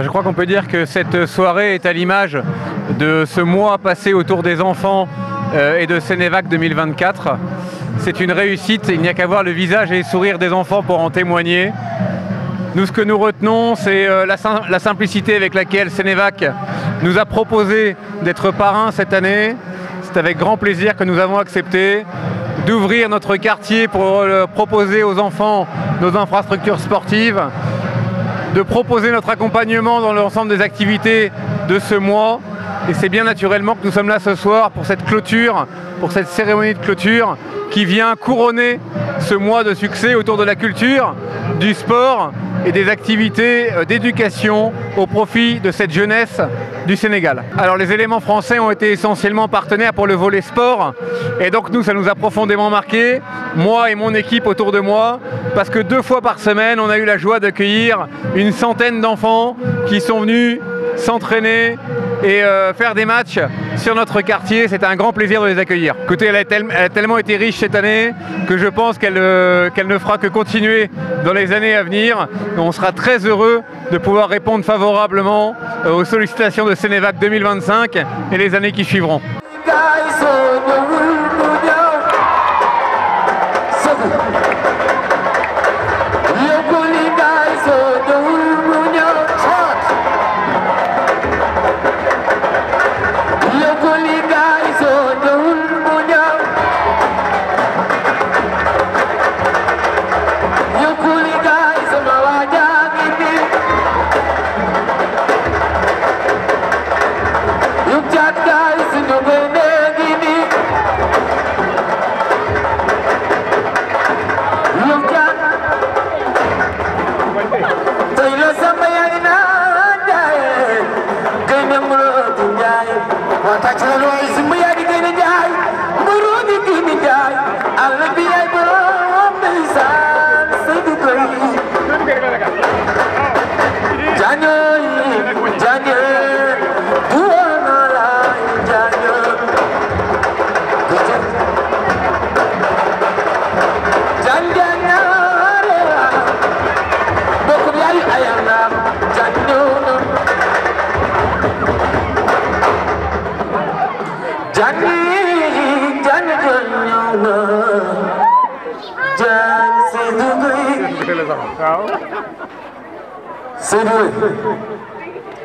je crois qu'on peut dire que cette soirée est à l'image de ce mois passé autour des enfants et de Cenevac 2024. C'est une réussite, il n'y a qu'à voir le visage et les sourires des enfants pour en témoigner. Nous, ce que nous retenons, c'est la simplicité avec laquelle Cenevac nous a proposé d'être parrain cette année. C'est avec grand plaisir que nous avons accepté d'ouvrir notre quartier pour proposer aux enfants nos infrastructures sportives, de proposer notre accompagnement dans l'ensemble des activités de ce mois. Et c'est bien naturellement que nous sommes là ce soir pour cette clôture, pour cette cérémonie de clôture qui vient couronner ce mois de succès autour de la culture, du sport et des activités d'éducation au profit de cette jeunesse du Sénégal. Alors les éléments français ont été essentiellement partenaires pour le volet sport et donc nous, ça nous a profondément marqué, moi et mon équipe autour de moi, parce que 2 fois par semaine, on a eu la joie d'accueillir une centaine d'enfants qui sont venus s'entraîner et faire des matchs sur notre quartier. C'est un grand plaisir de les accueillir. Écoutez, elle a tellement été riche cette année que je pense qu'elle ne fera que continuer dans les années à venir. On sera très heureux de pouvoir répondre favorablement aux sollicitations de Cenevac 2025 et les années qui suivront.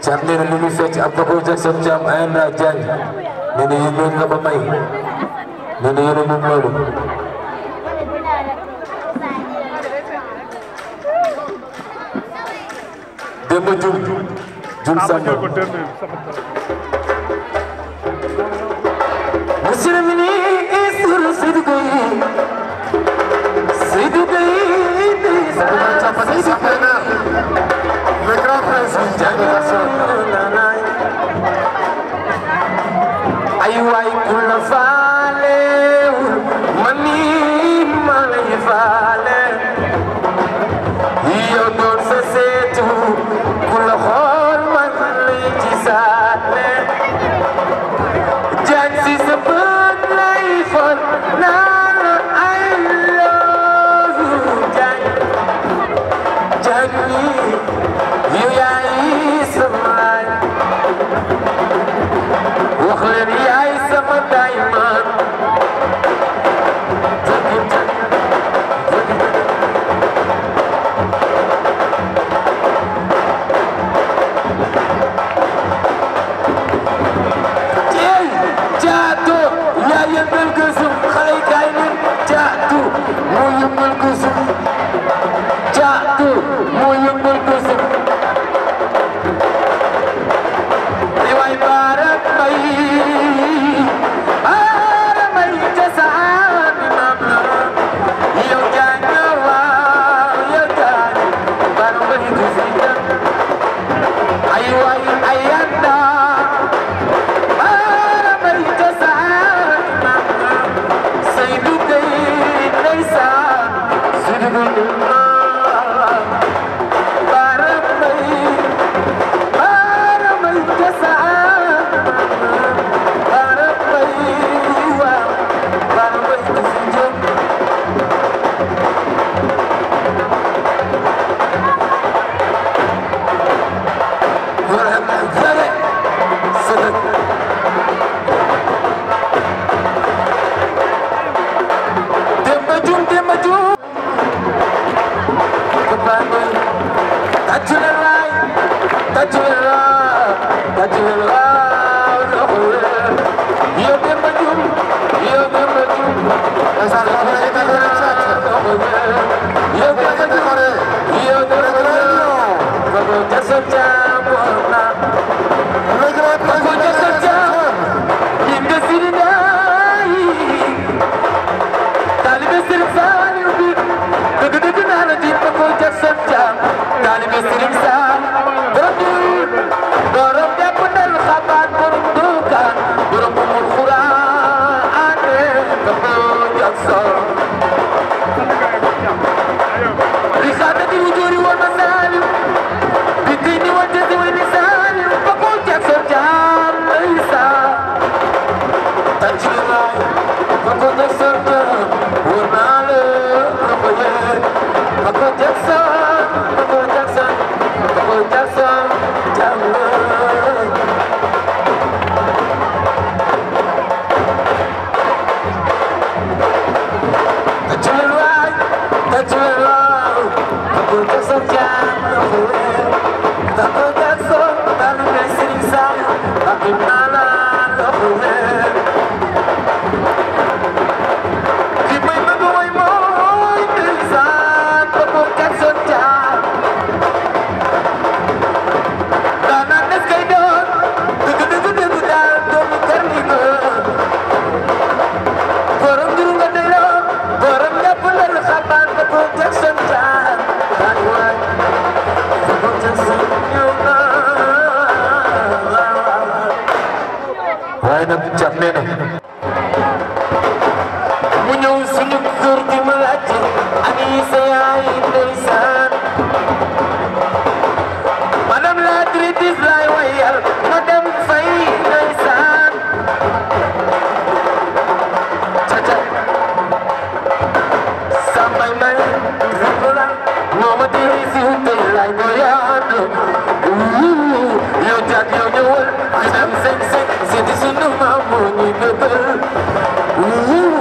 Jam nee na lu muy fecc ab Papa Jackson Jam Ayanda Diagne nee na yéen loolu nga ko may nee na yéen a moom loolu. Demba Jum Samba. Monsieur le ministre Seydou Gueye. Le grand prince ay waay ku la faale mani ma lay faale yow doon sa seetu ku la xool man lay gisaale jaan si sa bët lay xool naan I love you jaan Madame la directrice la royale, Madame Faye ndeysaan. Caca. Sambay may rikola, no ma diri si te lay doyado. Yo jat yo ñëwal, Madame Seck Seck, c'est sunu mamu ñi bëggal.